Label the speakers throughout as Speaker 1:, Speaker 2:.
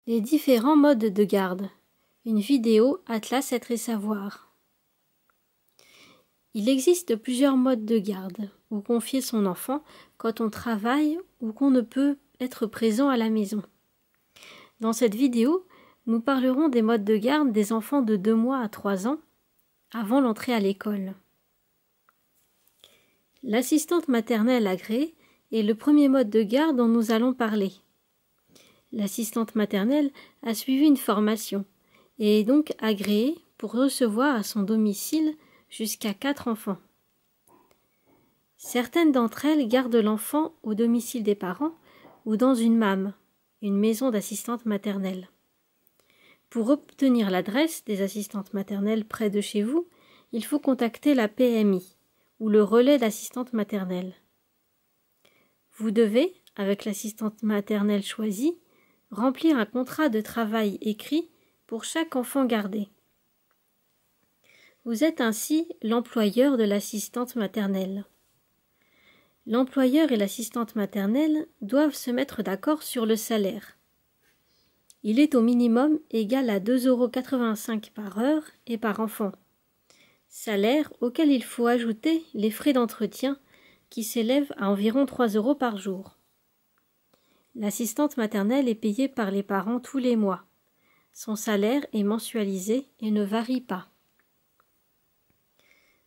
Speaker 1: Les différents modes de garde. Une vidéo Atlas Être et Savoir. Il existe plusieurs modes de garde où confier son enfant quand on travaille ou qu'on ne peut être présent à la maison. Dans cette vidéo, nous parlerons des modes de garde des enfants de 2 mois à 3 ans avant l'entrée à l'école. L'assistante maternelle agréée est le premier mode de garde dont nous allons parler. L'assistante maternelle a suivi une formation et est donc agréée pour recevoir à son domicile jusqu'à 4 enfants. Certaines d'entre elles gardent l'enfant au domicile des parents ou dans une MAM, une maison d'assistante maternelle. Pour obtenir l'adresse des assistantes maternelles près de chez vous, il faut contacter la PMI ou le relais d'assistante maternelle. Vous devez, avec l'assistante maternelle choisie, remplir un contrat de travail écrit pour chaque enfant gardé. Vous êtes ainsi l'employeur de l'assistante maternelle. L'employeur et l'assistante maternelle doivent se mettre d'accord sur le salaire. Il est au minimum égal à 2,85 € par heure et par enfant. Salaire auquel il faut ajouter les frais d'entretien qui s'élèvent à environ 3 € par jour. L'assistante maternelle est payée par les parents tous les mois. Son salaire est mensualisé et ne varie pas.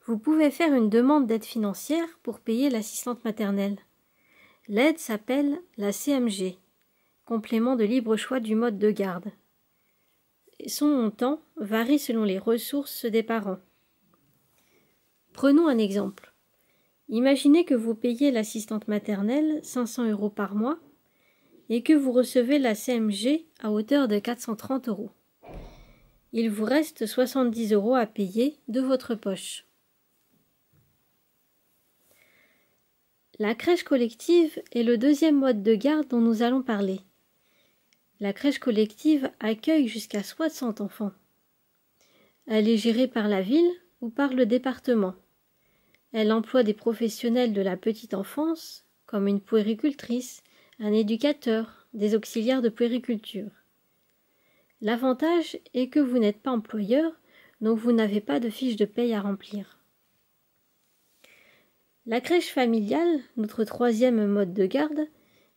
Speaker 1: Vous pouvez faire une demande d'aide financière pour payer l'assistante maternelle. L'aide s'appelle la CMG, complément de libre choix du mode de garde. Son montant varie selon les ressources des parents. Prenons un exemple. Imaginez que vous payez l'assistante maternelle 500 € par mois et que vous recevez la CMG à hauteur de 430 €. Il vous reste 70 € à payer de votre poche. La crèche collective est le deuxième mode de garde dont nous allons parler. La crèche collective accueille jusqu'à 60 enfants. Elle est gérée par la ville ou par le département. Elle emploie des professionnels de la petite enfance, comme une puéricultrice, un éducateur, des auxiliaires de puériculture. L'avantage est que vous n'êtes pas employeur, donc vous n'avez pas de fiche de paye à remplir. La crèche familiale, notre troisième mode de garde,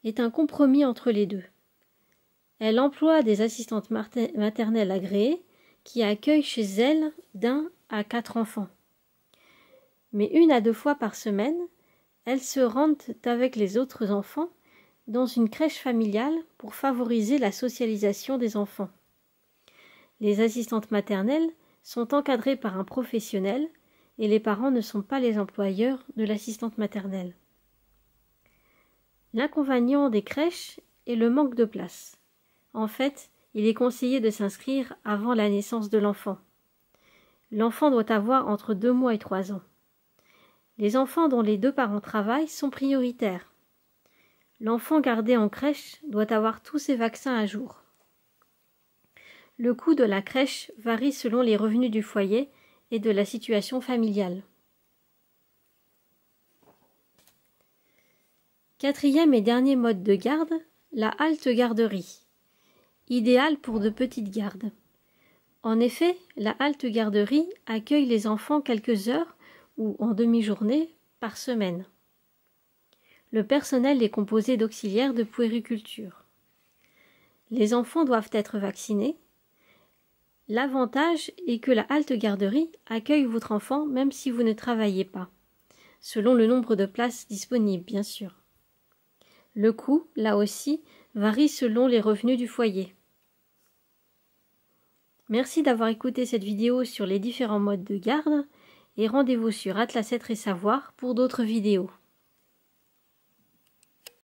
Speaker 1: est un compromis entre les deux. Elle emploie des assistantes maternelles agréées qui accueillent chez elles d'1 à 4 enfants. Mais 1 à 2 fois par semaine, elles se rendent avec les autres enfants dans une crèche familiale pour favoriser la socialisation des enfants. Les assistantes maternelles sont encadrées par un professionnel et les parents ne sont pas les employeurs de l'assistante maternelle. L'inconvénient des crèches est le manque de place. En fait, il est conseillé de s'inscrire avant la naissance de l'enfant. L'enfant doit avoir entre 2 mois et 3 ans. Les enfants dont les 2 parents travaillent sont prioritaires. L'enfant gardé en crèche doit avoir tous ses vaccins à jour. Le coût de la crèche varie selon les revenus du foyer et de la situation familiale. Quatrième et dernier mode de garde, la halte garderie. Idéal pour de petites gardes. En effet, la halte garderie accueille les enfants quelques heures ou en demi-journée par semaine. Le personnel est composé d'auxiliaires de puériculture. Les enfants doivent être vaccinés. L'avantage est que la halte garderie accueille votre enfant même si vous ne travaillez pas, selon le nombre de places disponibles, bien sûr. Le coût, là aussi, varie selon les revenus du foyer. Merci d'avoir écouté cette vidéo sur les différents modes de garde et rendez-vous sur Atlas Être et Savoir pour d'autres vidéos.